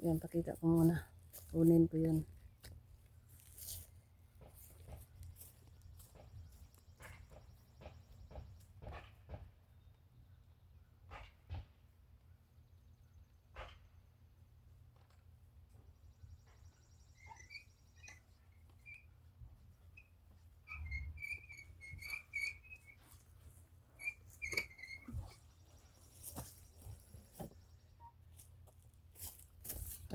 Yan, pakita ko muna. Kunin ko yun.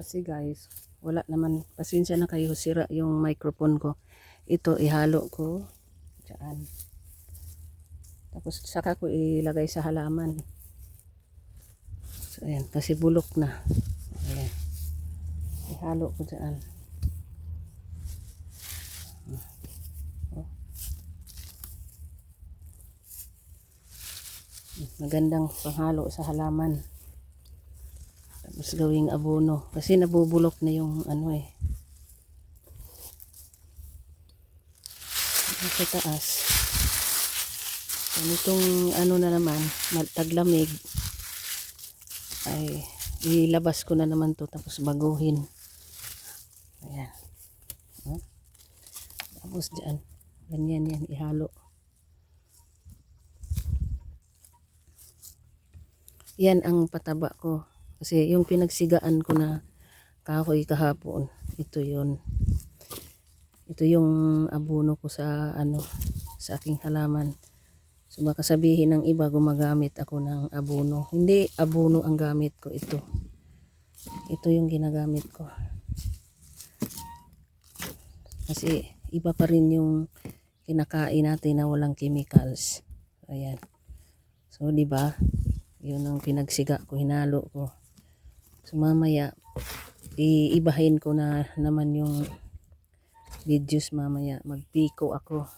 Kasi guys, wala naman, pasensya na kayo, sira yung microphone ko. Ito, ihalo ko dyan. Tapos saka ko ilagay sa halaman. So ayan, kasi bulok na. Ayan. Ihalo ko dyan. Oh. Magandang panghalo sa halaman. Tapos gawing abono. Kasi nabubulok na yung ano eh. Sa taas. Ganitong ano na naman, taglamig. Ay, ilabas ko na naman to tapos baguhin. Ayan. Oh. Tapos dyan. Ganyan yan, ihalo. Yan ang pataba ko. Kasi yung pinagsigaan ko na kahoy kahapon, ito yun. Ito yung abono ko sa ano, sa aking halaman. So baka sabihin ng iba gumagamit ako ng abono. Hindi abono ang gamit ko, ito. Ito yung ginagamit ko. Kasi iba pa rin yung kinakain natin na walang chemicals. Ayan. So di ba? Yun ang pinagsiga ko, hinalo ko. So mamaya iibahin ko na naman yung videos mamaya. Magpiko ako.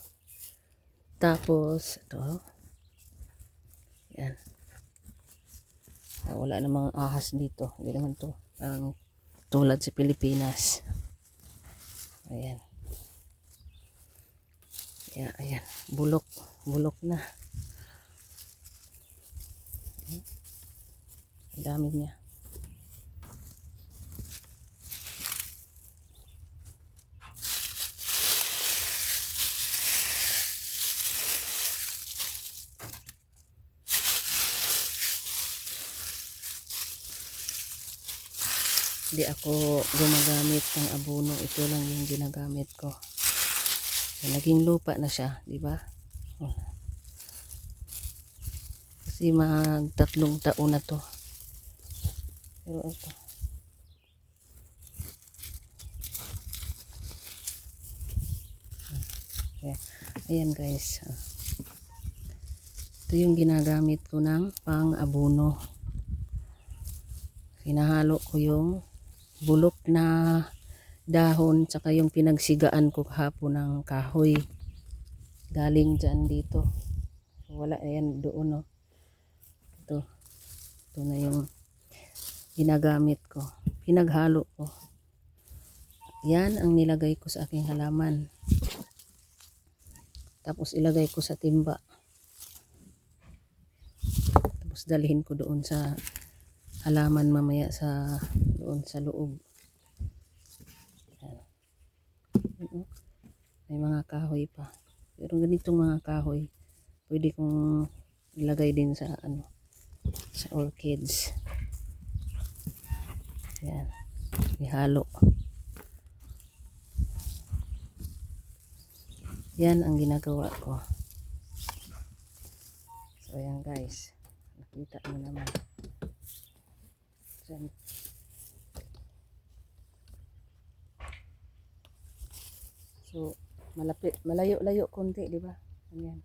Tapos ito. Yan. Wala namang ahas dito. Hindi naman to parang tulad sa Pilipinas. Ayan. Ayan. Bulok. Bulok na. Ang dami niya. Hindi ako gumagamit ng abono. Ito lang yung ginagamit ko. So, naging lupa na siya, di ba? Kasi mag-3 taon na to. Pero ito. Ayan guys. Ito yung ginagamit ko ng pang-abono. Hinahalo ko yung bulok na dahon tsaka yung pinagsigaan ko kahapon ng kahoy. Galing dyan dito. Wala, ayan doon no. Ito na yung ginagamit ko. Pinaghalo ko. Yan ang nilagay ko sa aking halaman. Tapos ilagay ko sa timba. Tapos dalhin ko doon sa halaman mamaya doon sa loob. May mga kahoy pa. Pero ganitong mga kahoy, pwede kong ilagay din sa ano, sa orchids. Yan. Ihalo. Yan ang ginagawa ko. So ayan guys. Nakita mo naman. Diyan. So malapit, malayo-layo konti, di ba? Ayan.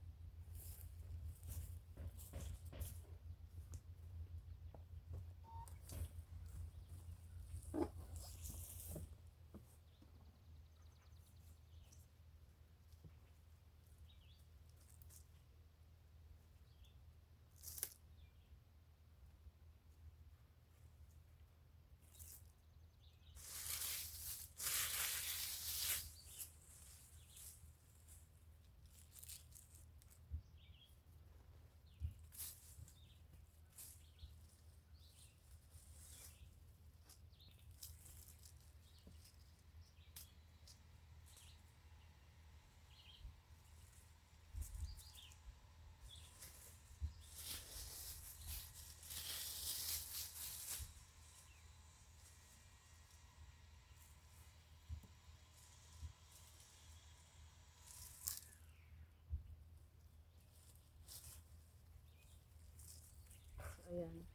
Ayan.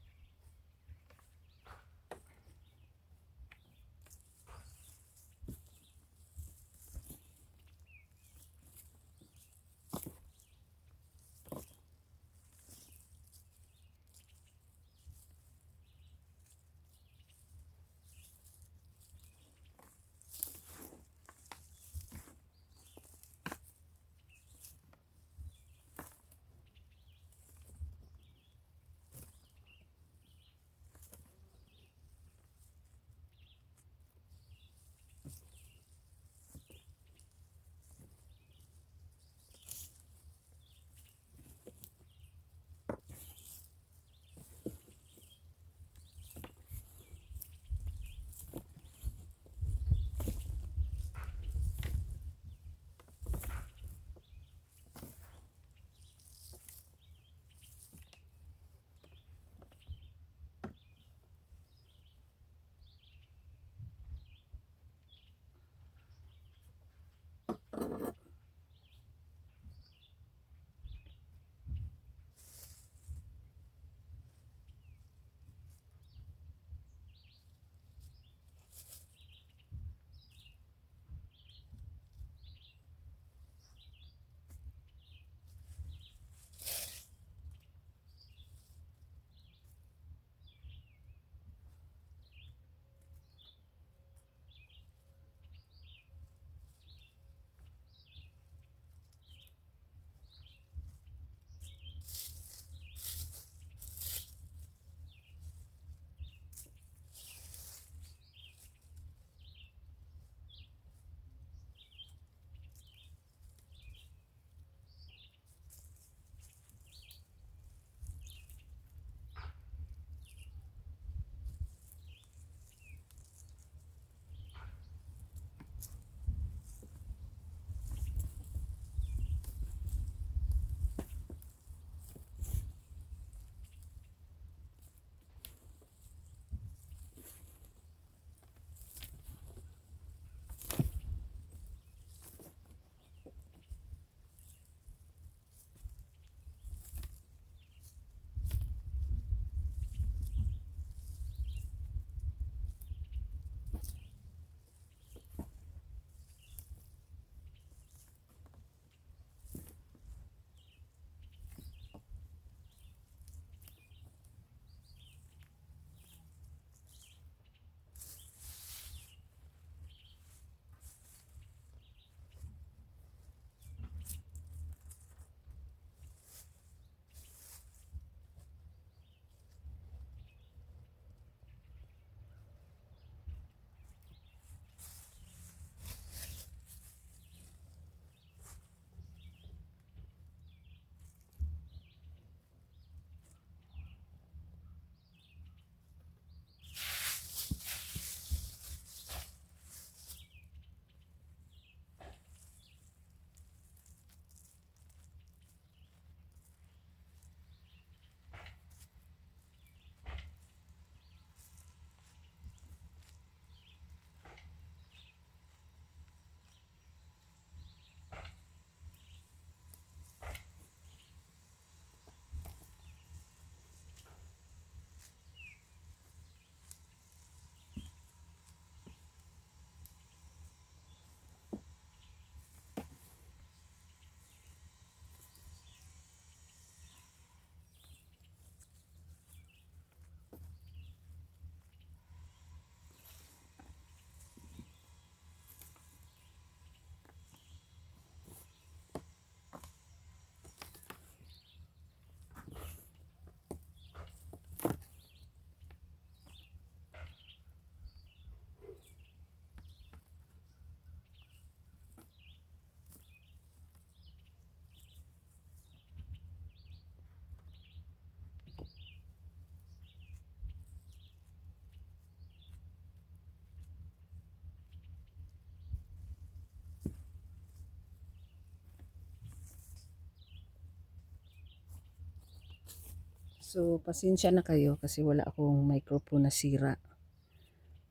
So, pasensya na kayo kasi wala akong microphone na sira.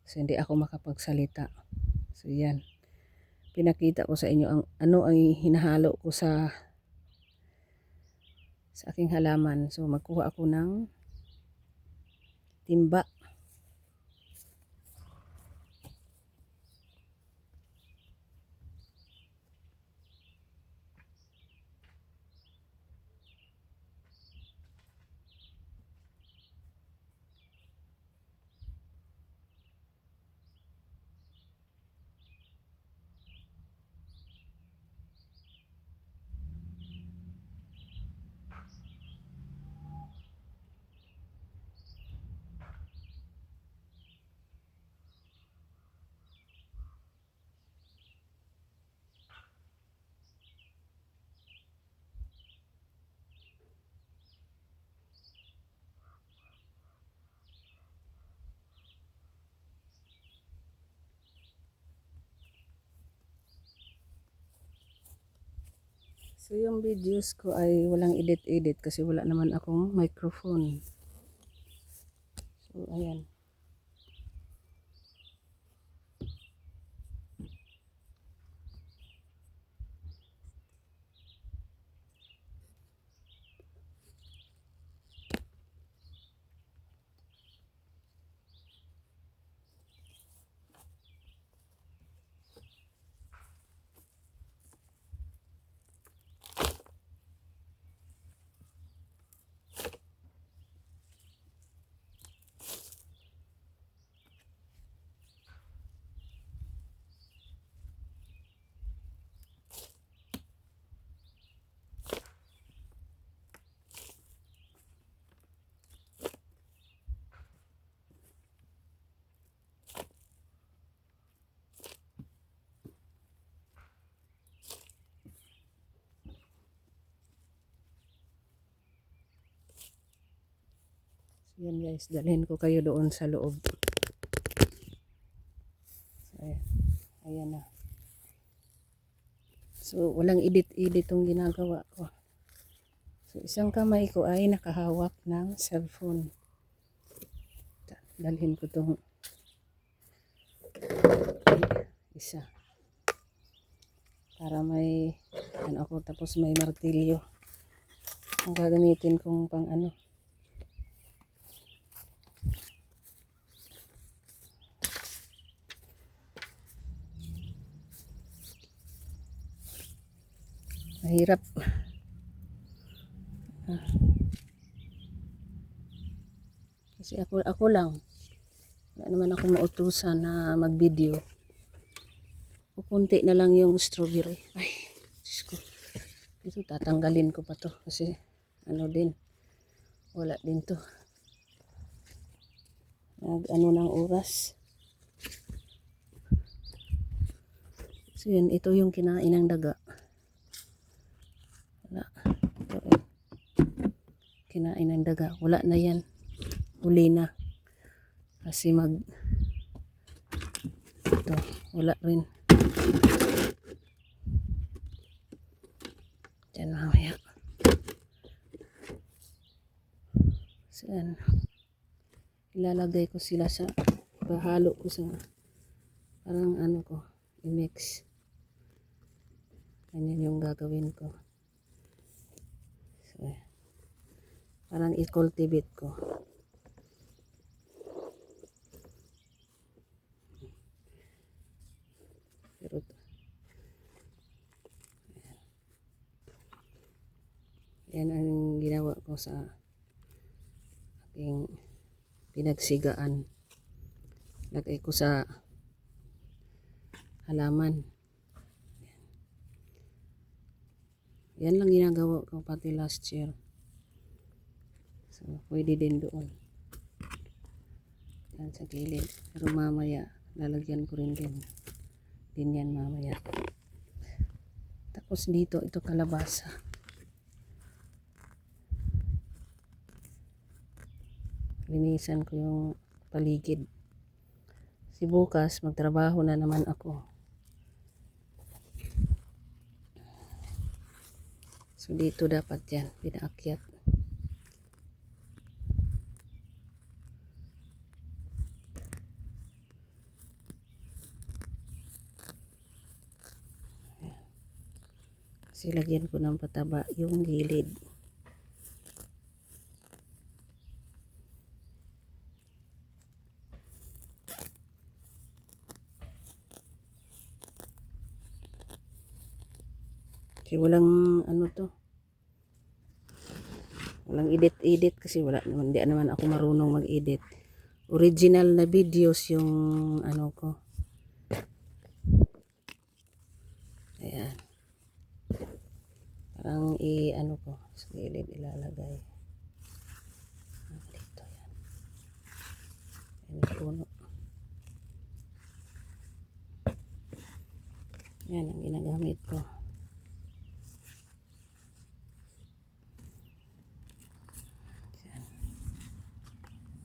So, hindi ako makapagsalita. So, yan. Pinakita ko sa inyo ang ano ang hinahalo ko sa aking halaman. So, magkuha ako ng timba. So yung videos ko ay walang edit-edit kasi wala naman akong microphone. So ayan. So yan guys, dalhin ko kayo doon sa loob. So, ayan na. So walang edit-edit tong ginagawa ko. So isang kamay ko ay nakahawak ng cellphone. Dalhin ko tong isa. Para may ano ako, tapos may martilyo. Ang gagamitin kong pang ano. Mahirap. Kasi ako lang. Wala naman ako mautusan na mag-video. Kunti na lang yung strawberry. Ay, Diyos ko. Ito tatanggalin ko pa to kasi ano din. Wala din to. Ano ng oras. So yun, ito yung kinain ng daga. Wala. Ito, kinain ng daga. Wala na yan. Huli na. Kasi ito, wala rin. Diyan mamaya. So yan. Ilalagay ko sila sa, bahalo ko sa, parang ano ko, i-mix. Ganyan yung gagawin ko. So, parang i-cultivate ko. Pero yan ang ginawa ko sa aking pinagsigaan. Lagay ko sa halaman. Yan lang ginagawa ko pati last year. So, pwede din doon. Yan sa gilid. Pero mamaya, lalagyan ko rin din. Din yan mamaya. Tapos dito, ito kalabasa. Linisan ko yung paligid. Si bukas, magtrabaho na naman ako. So dito dapat yan, pinaakyat. Kasi lagyan ko ng pataba yung gilid. Kasi walang ano to. Walang edit-edit kasi wala naman, di naman ako marunong mag-edit. Original na videos yung ano ko. Ayan. Parang ano ko, sa gilid ilalagay. Dito yan. Yan yung puno. Yan ang ginagamit ko.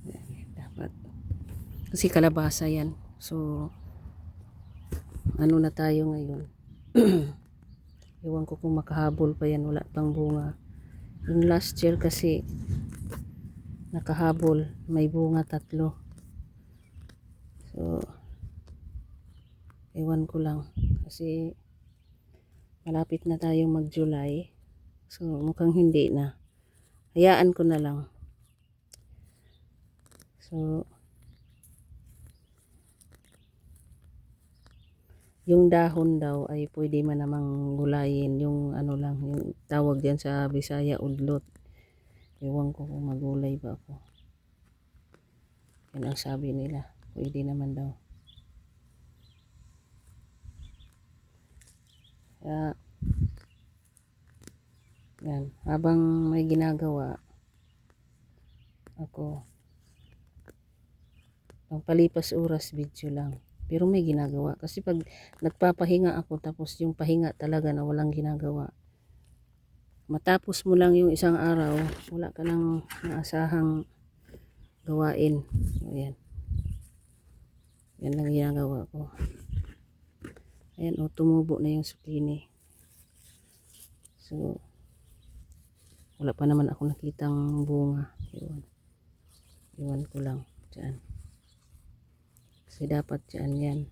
Yan, dapat. Kasi kalabasa yan. So, ano na tayo ngayon? Ewan ko kung makahabol pa yan. Wala pang bunga. Yung last year kasi nakahabol. May bunga 3. So, ewan ko lang. Kasi malapit na tayong mag-July. So, mukhang hindi na. Hayaan ko na lang. So, yung dahon daw ay pwede man namang gulayin. Yung ano lang, yung tawag diyan sa Bisaya, udlot. Ewan ko kung magulay ba ako. Yan ang sabi nila. Pwede naman daw. Kaya, yan. Habang may ginagawa, ako, pangpalipas oras video lang. Pero may ginagawa. Kasi pag nagpapahinga ako, tapos yung pahinga talaga na walang ginagawa. Matapos mo lang yung isang araw, wala ka nang naasahang gawain. So, yan. Yan lang ginagawa ko. Ayan, tumubo na yung zucchini. So, wala pa naman ako nakitang bunga. Iwan ko lang. Diyan. Kasi dapat dyan yan.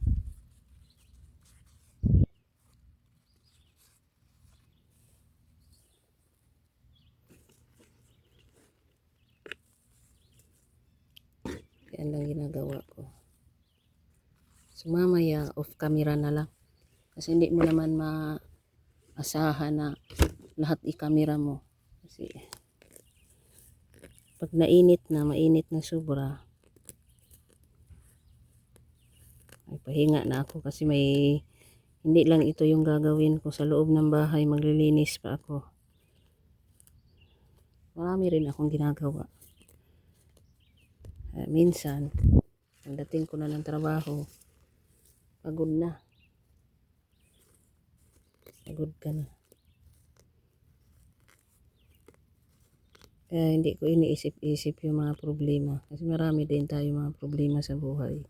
Yan lang ginagawa ko. So mamaya off camera na lang. Kasi hindi mo naman maasahan na lahat i-camera mo. Kasi pag mainit na sobra, ay pahinga na ako kasi hindi lang ito yung gagawin ko sa loob ng bahay, maglilinis pa ako. Marami rin akong ginagawa. Minsan, pagdating ko na ng trabaho, pagod na. Pagod ka na. Kaya hindi ko iniisip-isip yung mga problema. Kasi marami din tayo mga problema sa buhay.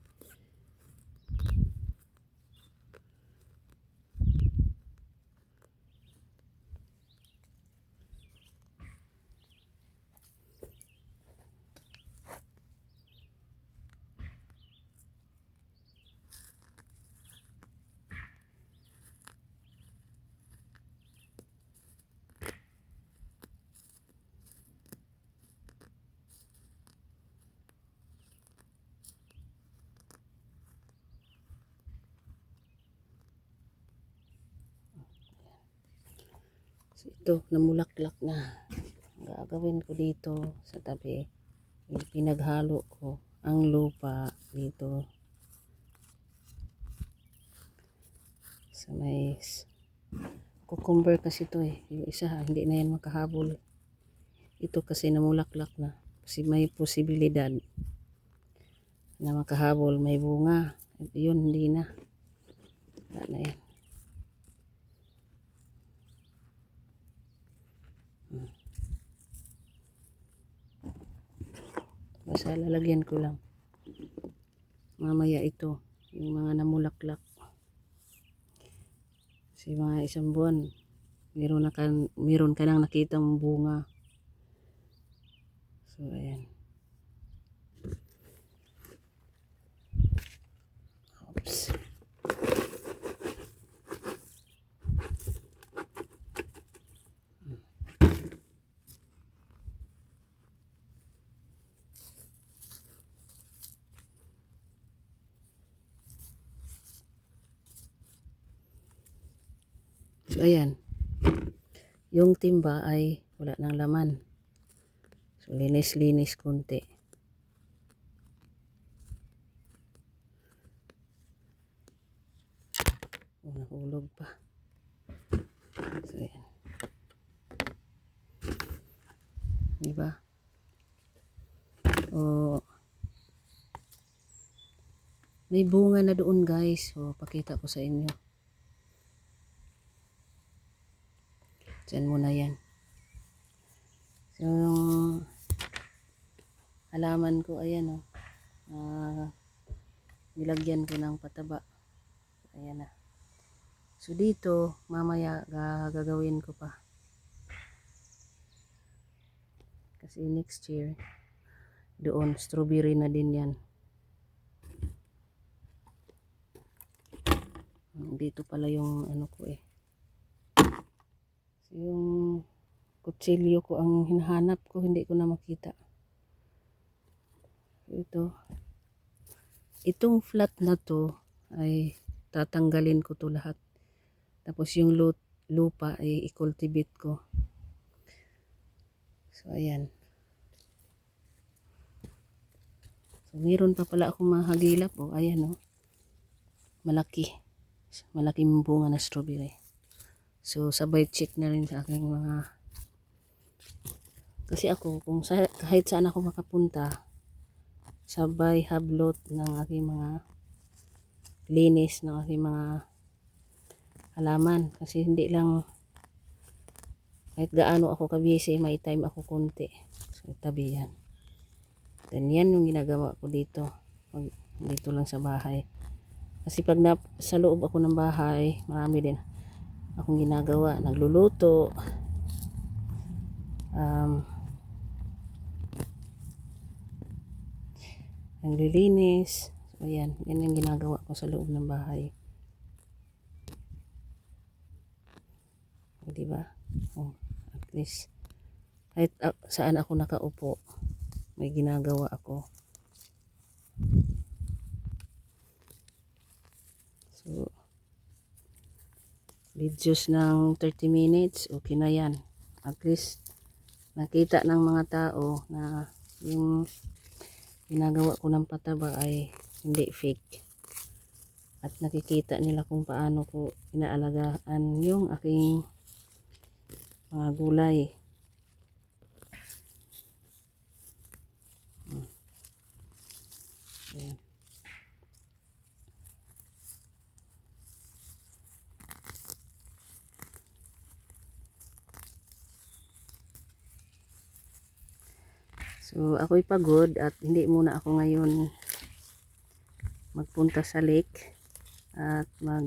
So, ito, namulaklak na. Gagawin ko dito sa tabi. Pinaghalo ko ang lupa dito. Sa may cucumber kasi ito eh. Yung isa hindi na yan makahabol. Ito kasi namulaklak na. Kasi may posibilidad na makahabol. May bunga. Yun, hindi na. Wala na yan. Basta lalagyan ko lang. Mamaya ito. Yung mga namulaklak. Kasi mga isang buwan. Meron ka nang nakitang bunga. So, ayan. Oops. So, ayan. yung timba ay wala nang laman. So linis-linis konti. Nahulog pa. So yan. Diba? O, may bunga na doon guys. So pakita ko sa inyo. Diyan muna yan. So yung halaman ko ayan nilagyan ko ng pataba. Ayan na. So dito mamaya gagawin ko pa. Kasi next year doon strawberry na din yan. Dito pala yung ano ko eh. So, yung kutsilyo ko ang hinahanap ko, hindi ko na makita. Itong flat na to ay tatanggalin ko to lahat. Tapos yung lupa ay i-cultivate ko. So ayan. So meron pa pala akong mahagilap. Ayan malaki. Malaking bunga na strawberry. So sabay check na rin sa aking mga, kasi ako kung kahit saan ako makapunta, sabay hablot ng aking mga linis ng aking mga halaman. Kasi hindi lang kahit gaano ako kabisi, may time ako konti. So tabi yan. Then yan yung ginagawa ko dito. Dito lang sa bahay. Kasi pag sa loob ako ng bahay, marami din akong ginagawa. Nagluluto. Naglilinis. So yan. Yan yung ginagawa ko sa loob ng bahay. Diba? At least kahit saan ako nakaupo, may ginagawa ako. So videos ng 30 minutes, okay na yan. At least nakita ng mga tao na yung ginagawa ko ng pataba ay hindi fake. At nakikita nila kung paano ko inaalagaan yung aking mga gulay. Ayan. So ako'y pagod at hindi muna ako ngayon magpunta sa lake at mag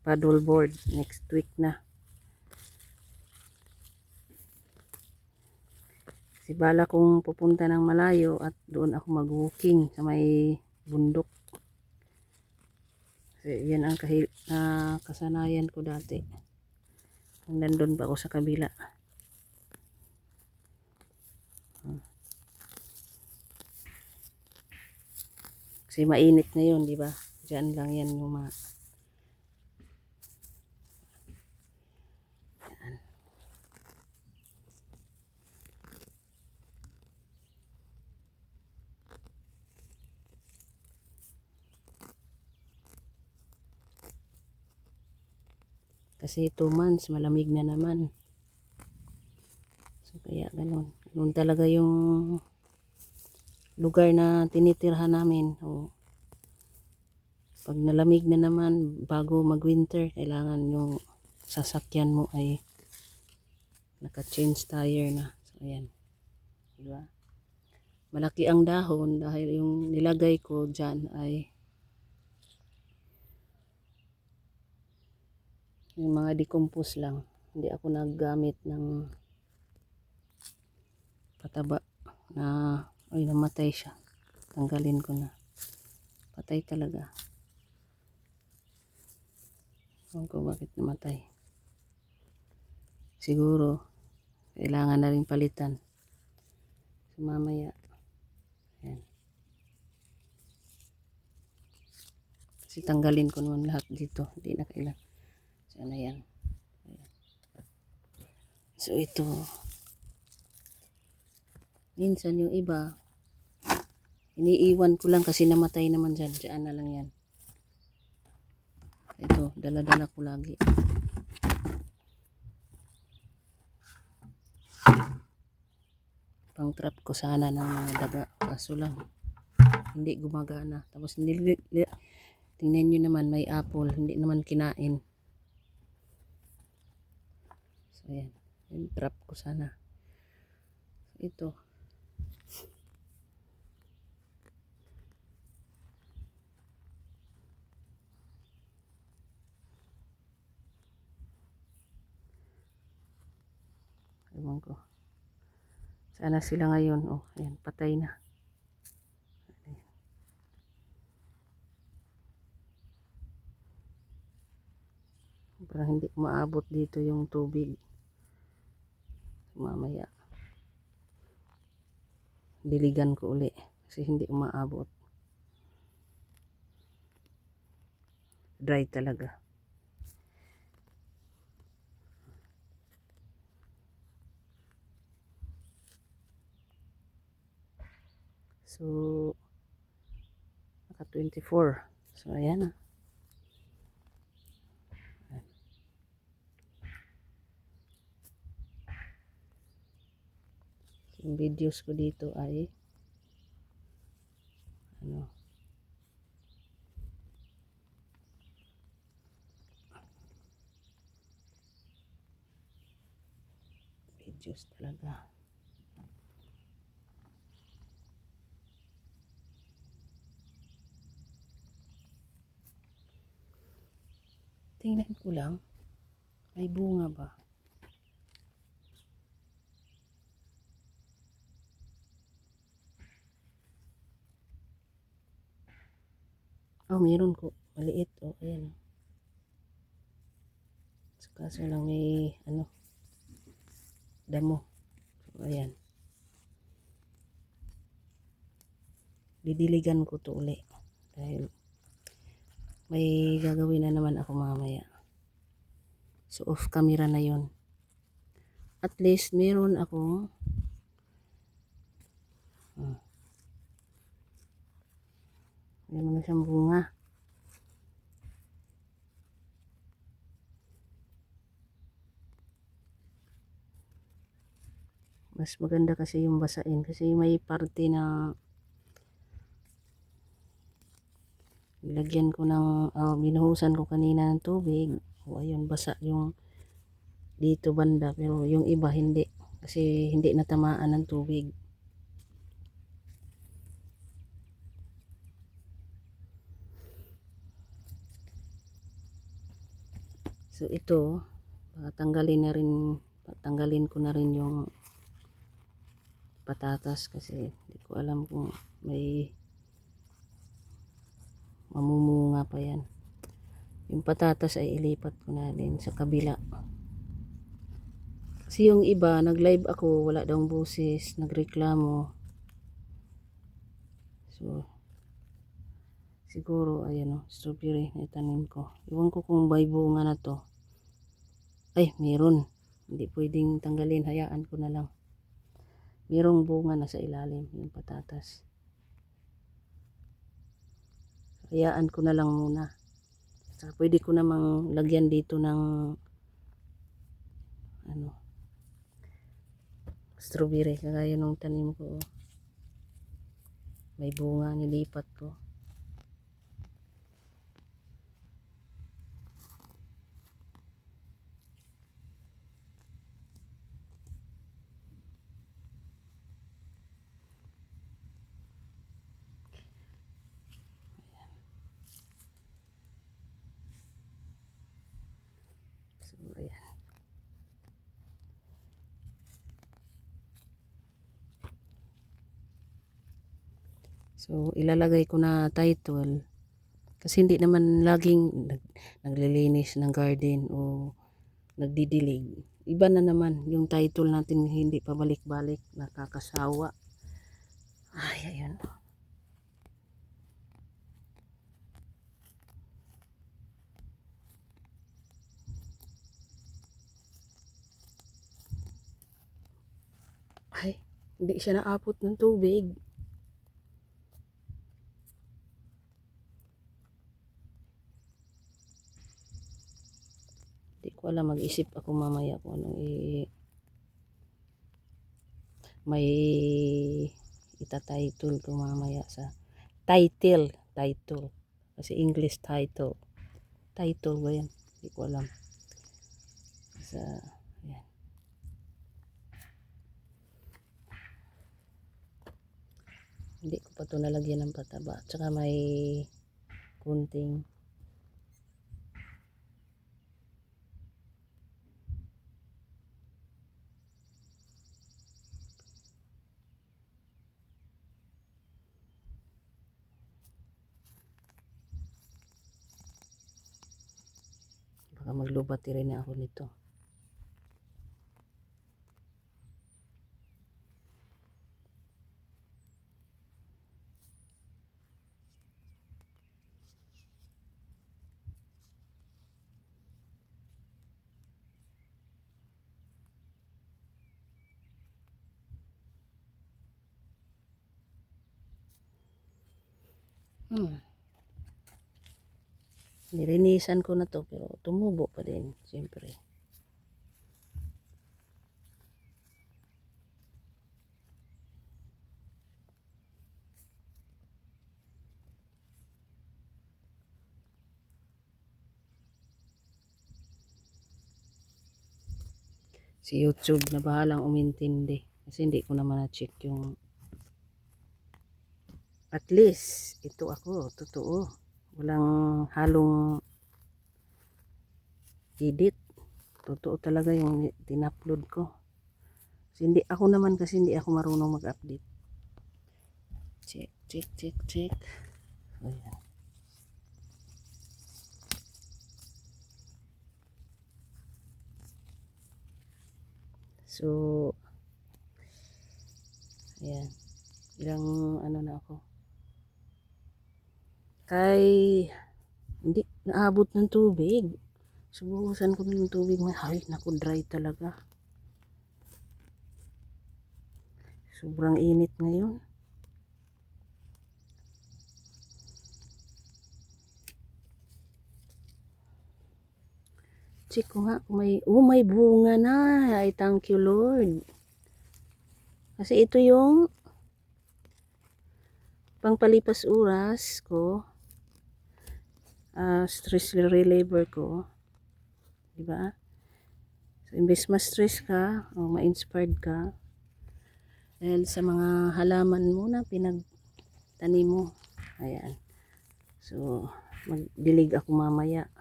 paddle board next week na. Kasi bala kong pupunta ng malayo at doon ako mag-walking sa may bundok. Kasi yan ang kasanayan ko dati. Kung nandun pa ako sa kabila. Kasi mainit na yun, di ba? Diyan lang yan yung mga... Yan. Kasi 2 months, malamig na naman. So, kaya ganun. Ganun talaga yung lugar na tinitirhan namin. Pag nalamig na naman, bago mag-winter, kailangan yung sasakyan mo ay naka-change tire na. So, ayan. Diba? Malaki ang dahon dahil yung nilagay ko dyan ay yung mga decompose lang. Hindi ako naggamit ng pataba na ay namatay siya. Tanggalin ko na. Patay talaga. Ewan ko bakit namatay. Siguro kailangan na rin palitan. So mamaya. Ayan. Kasi tanggalin ko naman lahat dito. Hindi na kailangan. So na yan. Ayan. So ito, minsan yung iba, iniiwan ko lang kasi namatay naman dyan. Diyan na lang yan. Ito, dala-dala ko lagi. Pang trap ko sana ng mga daga. Kaso lang, hindi gumagana. Tapos tingnan nyo naman, may apple. Hindi naman kinain. So yan, yung trap ko sana. Ito. Ewan ko. Sana sila ngayon. Oh, ayan, patay na. Parang hindi maabot dito yung tubig. Mamaya. Diligan ko uli. Kasi hindi umaabot. Dry talaga. So, naka 24. So, ayan na. Yung videos ko dito ay ano, videos talaga. Tingnan ko lang. May bunga ba? Oh, meron ko. Maliit. Oh, ayan. So, kaso lang may ano, damo. So, ayan. Didiligan ko to uli. Dahil may gagawin na naman ako mamaya. So, off camera na yon. At least, meron akong meron na siyang bunga. Mas maganda kasi yung basain. Kasi may parte na nilagyan ko ng, binuhusan ko kanina ng tubig. O, ayun, basa yung dito banda. Pero yung iba hindi. Kasi hindi natamaan ng tubig. So ito, tanggalin ko na rin yung patatas kasi hindi ko alam kung may mamumunga pa yan. Yung patatas ay ilipat ko na din sa kabila. Kasi yung iba, nag-live ako, wala daw boses, nagreklamo. So, siguro, ayan o, strawberry na itanim ko. Iwan ko kung may bunga na to. Ay, meron. Hindi pwedeng tanggalin, hayaan ko na lang. Merong bunga na sa ilalim, yung patatas. Hayaan ko na lang muna. Saka pwede ko namang lagyan dito ng ano, strawberry kagaya nung tanim ko. May bunga, nilipat ko. So, ayan. So, ilalagay ko na title. Kasi hindi naman laging naglilinis ng garden o nagdidilig. Iba na naman yung title natin, hindi pa balik-balik, nakakasawa. Ay, ayun. Hindi siya naapot ng tubig. Hindi ko alam, mag-isip ako mamaya kung anong may itatitle ko mamaya sa title. Kasi English title. Title ba yan? Hindi ko alam. Sa, yan. Hindi ko pa ito nalagyan ng pataba. Tsaka may kunting baka maglubati rin ako nito. Nilinisan ko na to pero tumubo pa din, siyempre. Si YouTube na bahalang umintindi kasi hindi ko naman na-check yung at least ito ako totoo, walang halong edit, totoo talaga yung tinupload ko. Kasi hindi ako naman, kasi hindi ako marunong mag-update. Check. Ayan. So ayan, ilang ano na ako, kay hindi naabot ng tubig. Subuhusan ko ng tubig, ay naku, dry talaga. Sobrang init ngayon. Check ko nga kung may bunga na. Ay, thank you Lord. Kasi ito yung pangpalipas oras ko, stress reliever ko, diba? So imbes ma-stress ka o ma-inspired ka dahil sa mga halaman mo na pinagtanim mo, ayan. So magdilig ako mamaya,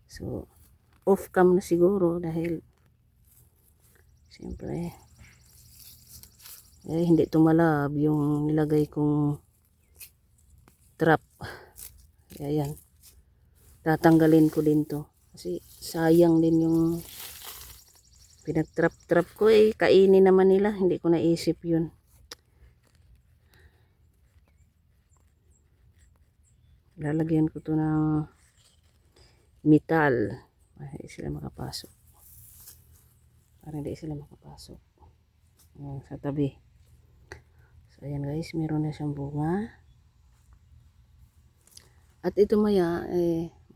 so off cam na siguro dahil siyempre hindi tumalab yung nilagay kong trap. Ayan, tatanggalin ko din to kasi sayang din yung pinagtrap ko, kainin naman nila, hindi ko naisip yun. Lalagyan ko to ng metal para hindi sila makapasok, sa tabi. So ayan guys, meron na siyang bunga. At ito maya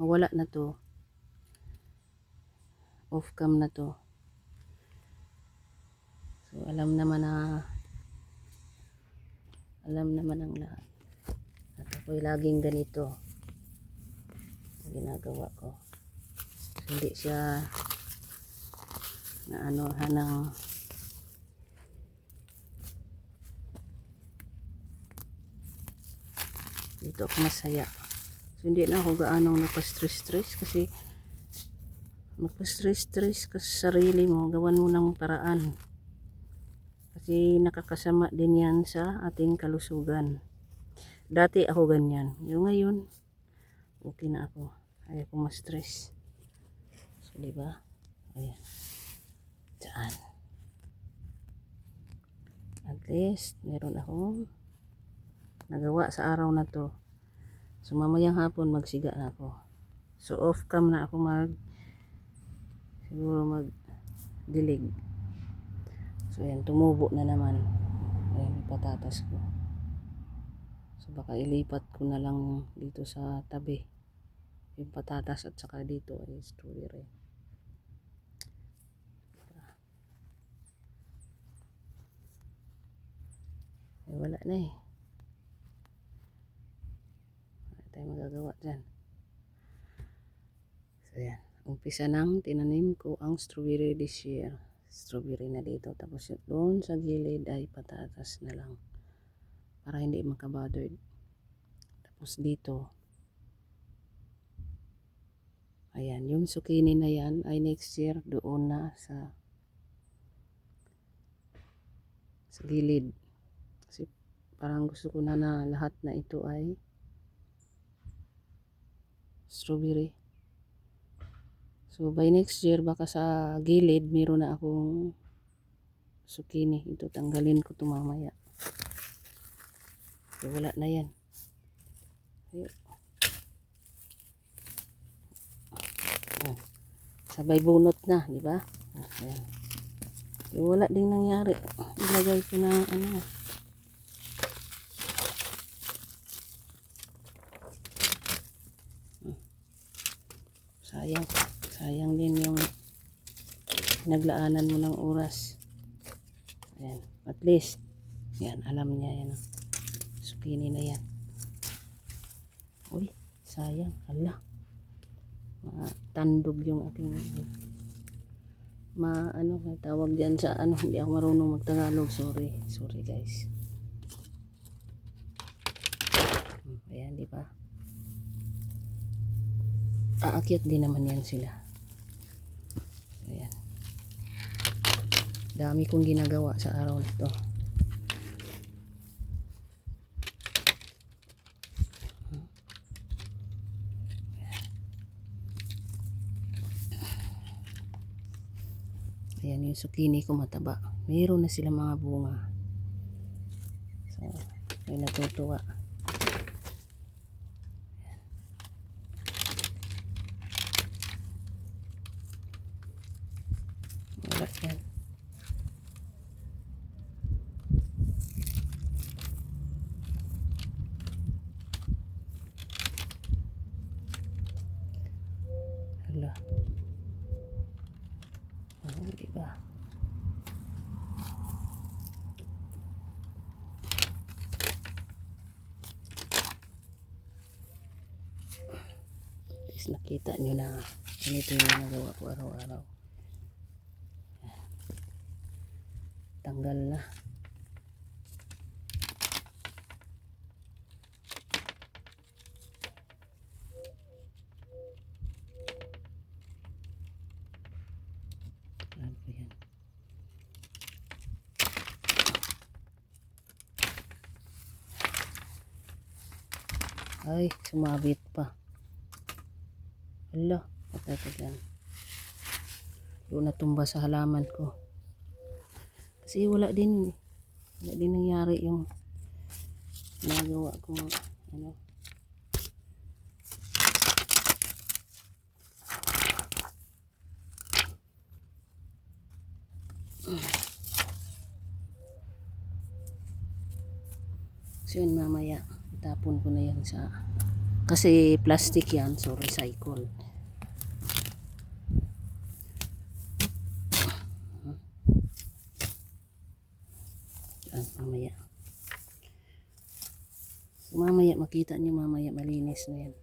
mawala na to, off cam na to. So alam naman ang lahat at ako'y laging ganito ginagawa ko. So, hindi siya na hanang dito ako masaya. So hindi na ako gaanong napastress kasi magpa-stress ka sa sarili mo, gawan mo ng paraan. Kasi nakakasama din yan sa ating kalusugan. Dati ako ganyan. Yung ngayon, okay na ako. Ayaw ko ma-stress. So, diba? Ayan. Diyan. At least, meron akong nagawa sa araw na to. So, mamayang hapon, magsiga na ako. So, off cam na ako siguro mag-dilig. So, So yan, tumubo na naman. Ayan, yung patatas ko. So baka ilipat ko na lang dito sa tabi yung patatas at saka dito ay strawberry. Ay, wala na eh. Wala tayong magagawa dyan. So yan, umpisa nang tinanim ko ang strawberry this year. Strawberry na dito. Tapos doon sa gilid ay patatas na lang. Para hindi makabothered. Tapos dito, ayan, yung zucchini na yan ay next year doon na sa gilid. Kasi parang gusto ko na lahat na ito ay strawberry. So by next year baka sa gilid meron na akong zucchini. Ito tanggalin ko ito mamaya. So wala na yan. Ayan. Sabay bunot na, di ba? Ayan. So, wala ding nangyari. Ilagay ko na ano. Sayang din yung naglaanan mo ng oras. Ayan, at least yan, alam niya yan. Zucchini na yan. Uy, sayang, hala. Matandog yung aking ano tawag diyan sa ano, hindi ako marunong magtagalog, sorry guys. Ayan, di ba? Aakyat din naman yan sila. Ayan. Dami kong ginagawa sa araw nito. Ayan yung zucchini ko mataba. Meron na sila mga bunga. So, may natutuwa. Wala yan. Hala. Oh, diba? Nakita nyo na ganito yung nagawa ko araw-araw. Tanggal na. Ano ba yan? Ay, sumabit pa. Hala, patay ko dyan. Doon natumba sa halaman ko. Kasi wala din nangyari yung nagawa ko ano. So yun, mamaya itapon ko na yan sa, kasi plastic yan, so recycle. Mamaya. So, mamaya makita nyo, mamaya malinis na yan.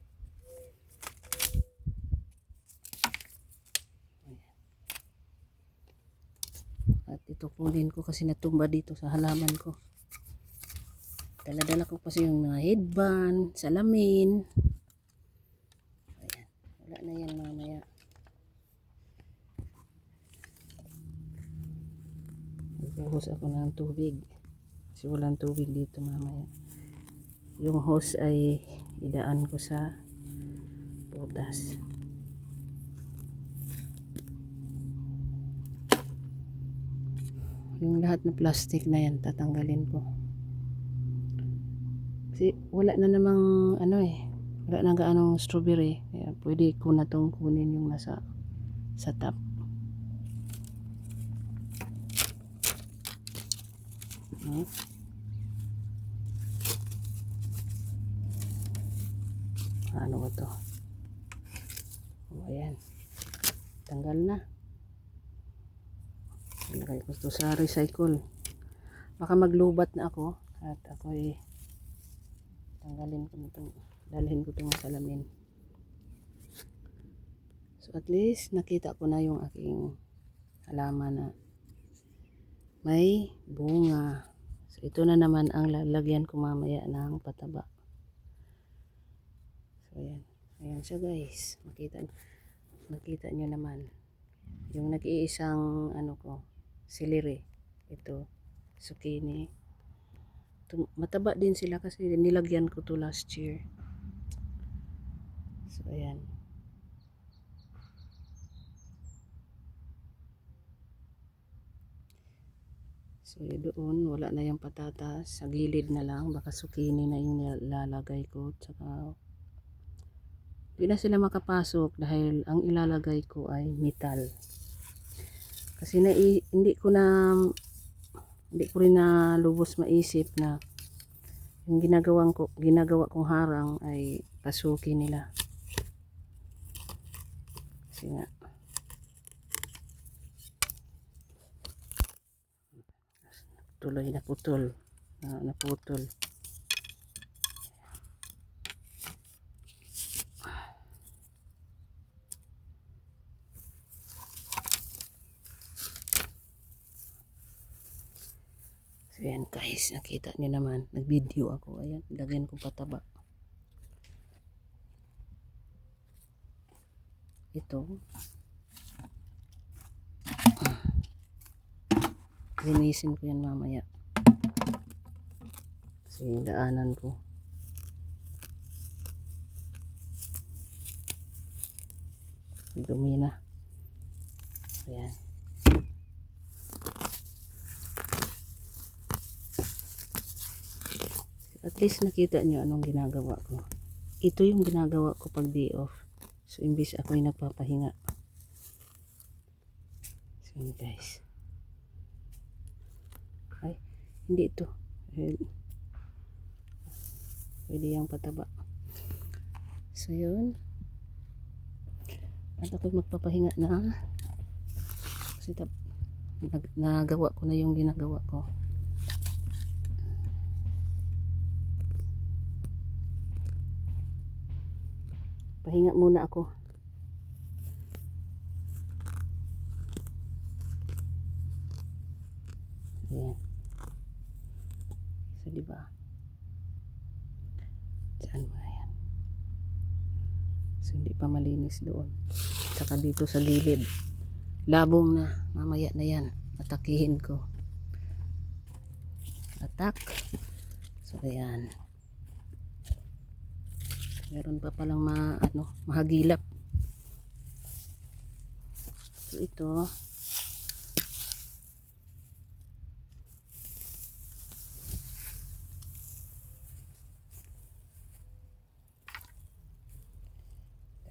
At ito kunin ko kasi natumba dito sa halaman ko. Dala-dala ko kasi yung mga headband, salamin. Ayan. Wala na yan mamaya. Magbuhos ako ng tubig. Kasi walang tubig dito mamaya. Yung hose ay idaan ko sa butas. Yung lahat na plastic na yan tatanggalin ko. Kasi wala na namang ano wala na gaanong strawberry. Kaya pwede ko na tong kunin yung nasa sa top. Hmm? Ano ba to? O, ayan. Tanggal na. Ilagay ko to sa recycle. Baka maglubat na ako. At ako'y tanggalin ko itong, dalhin ko itong salamin. So at least nakita ko na yung aking halaman na may bunga. So ito na naman ang lalagyan ko mamaya ng pataba. So ayan. Ayan siya guys. Makita nyo naman. Yung nag-iisang ano ko, celery. Ito, zucchini. Ito, mataba din sila kasi nilagyan ko to last year. So ayan. So doon, wala na yung patatas. Sa gilid na lang. Baka zucchini na yung nilalagay ko. Tsaka, hindi na sila makapasok dahil ang ilalagay ko ay metal. Kasi hindi ko rin na lubos maisip na yung ginagawa kong harang ay pasukin nila. Kasi nga, tuloy naputol. So yan guys, nakita niyo naman, nag-video ako. Ayan, lagyan ko pataba. Ito. Linisin ko yan mamaya. Kasi yung daanan ko. Dumi na. Ayan. At least nakita nyo anong ginagawa ko. Ito yung ginagawa ko pag day off. So imbis ako'y nagpapahinga. So yun guys. Ay, hindi ito. Pwede yung pataba. So yun. At ako'y magpapahinga na. Kasi nagawa ko na yung ginagawa ko. Pahinga muna ako. Ayan. So diba? Saan mo na yan? So hindi pa malinis doon. Saka dito sa gilid. Labong na. Mamaya na yan. Atakihin ko. Atak. So ayan. Meron pa palang mahagilap. So ito.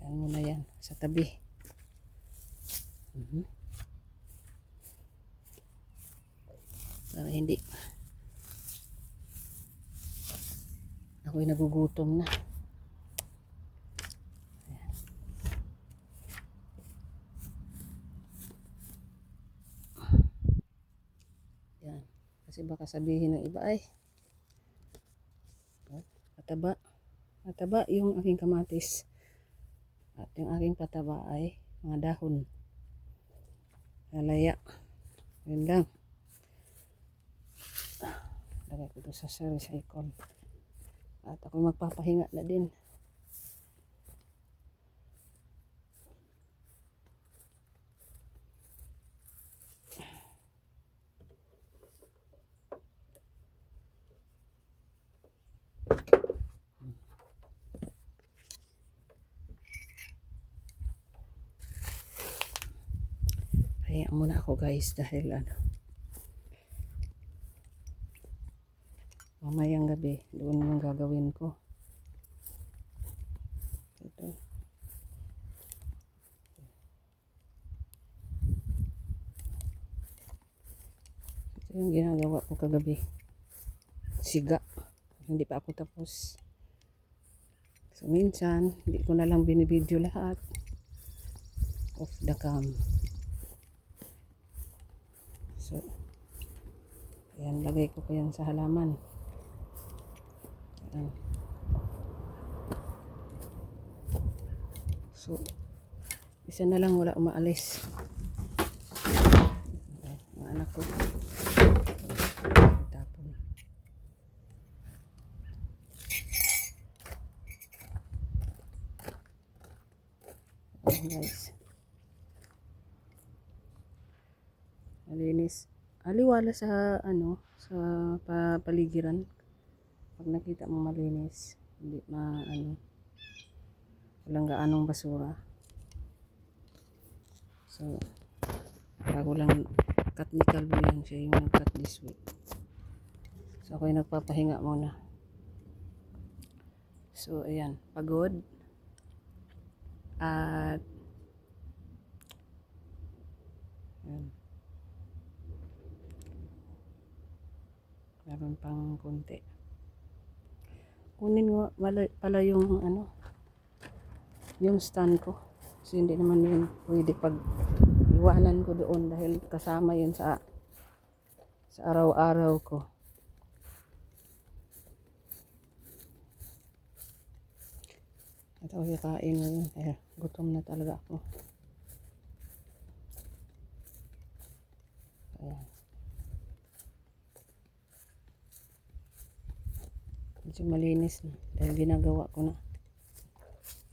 Ayan mo na yan. Sa tabi. Para hindi. Ako'y nagugutom na. Yan. Kasi baka sabihin ng iba ay mataba yung aking kamatis. At yung aking pataba ay mga dahon. Lalaya. Yun lang. Lagay ko ito sa recycle. At ako magpapahinga na din. Kaya muna ako guys dahil mamayang gabi doon yung gagawin ko. Ito. Ito yung ginagawa ko kagabi. siga. Hindi pa ako tapos. So minsan, hindi ko na lang binibideo lahat. Off the cam. So, ayan, lagay ko yan sa halaman. Ayan. So, isa na lang wala umaalis. Ayan, mga anak ko. Tapon. Ayan guys. Malinis. Aliwala sa ano, sa paligiran. Pag nakita mo malinis, hindi walang gaanong basura. So, bago lang cut ni Calvo yan, siya yung nag-cut this week. So, ako yung nagpapahinga muna. So, ayan, pagod. At, ayan. Meron pang konti. Kunin mo pala yung yung stand ko. Kasi hindi naman yun pwede pag iwanan ko doon dahil kasama yun sa araw-araw ko. At ako kakain ngayon. Gutom na talaga ako. Ayan. Medyo malinis na. Dahil ginagawa ko na.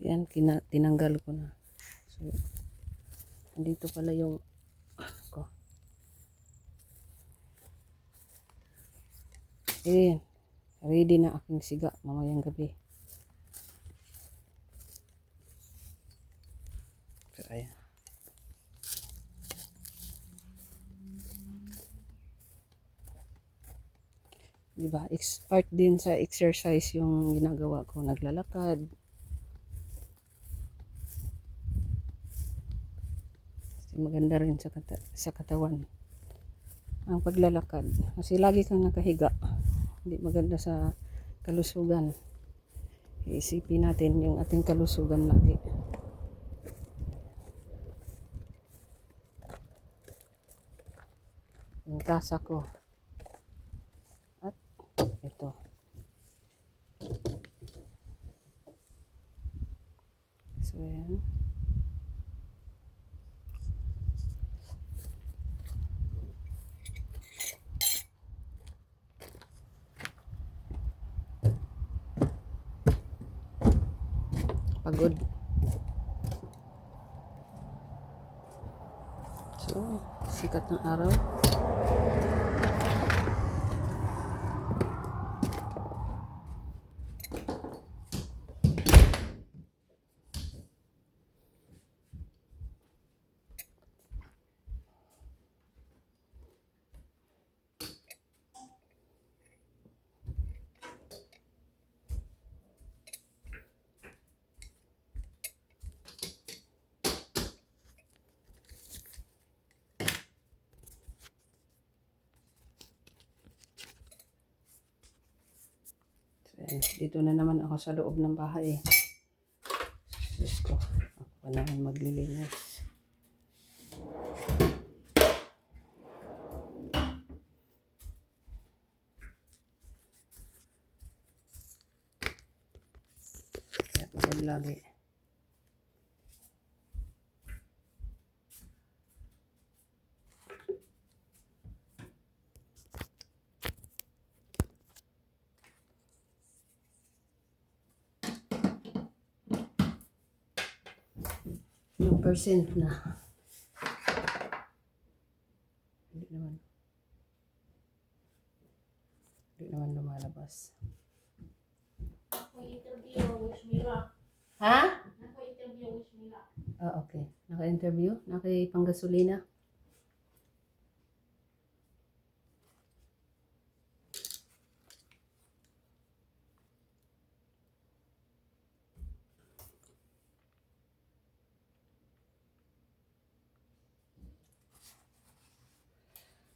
Yan, tinanggal ko na. So, andito pala yung ko. Ayan. Ready na aking siga mamayang gabi. So, ayan. Diba? Part din sa exercise yung ginagawa ko. Naglalakad. Kasi maganda rin sa katawan ang paglalakad. Kasi lagi kang nakahiga. Hindi maganda sa kalusugan. Iisipin natin yung ating kalusugan lagi. Yung tasa ko. At ito. So, ayan. Pagod. So, sikat ng araw. Dito na naman ako sa loob ng bahay. Diyos ko, ako pa naman maglilinis. Kaya pagod lagi. Yung percent na. Hindi naman lumalabas. Ha? Okay. Naka-interview? Nakipanggasolina?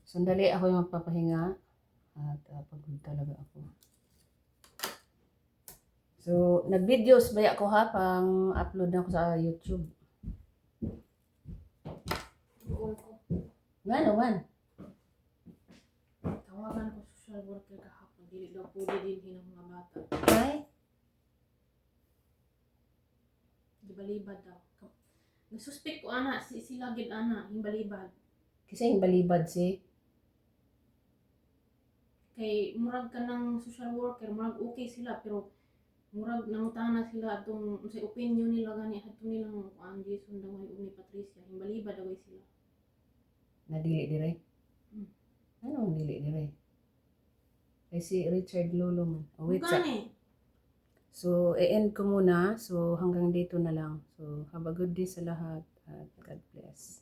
Sandali ako yung magpapahinga. At pagod talaga ako. So, nag-videos ba ako ha? Pang-upload na ako sa YouTube. Tuon ko. Nga. Tawagan ko social worker kahapon. Dili daw pwede din ng mga bata. Ay, Gibalibad daw. Nagsuspect ko ana, sila gid ana, himbalibad. kasi yung balibad si. Kay murag ka ng social worker, murag okay sila pero murag nangutana sila atong sa opinion nila gani adto nilang ang Jason daw ni Patricia, himbalibad daw sila. Nadili dire. Ano ang dili dire? Ay si Richard Lolo man. Oh, wait sa. Gani. So, i-end ko muna. So, hanggang dito na lang. So, have a good day sa lahat. At God bless.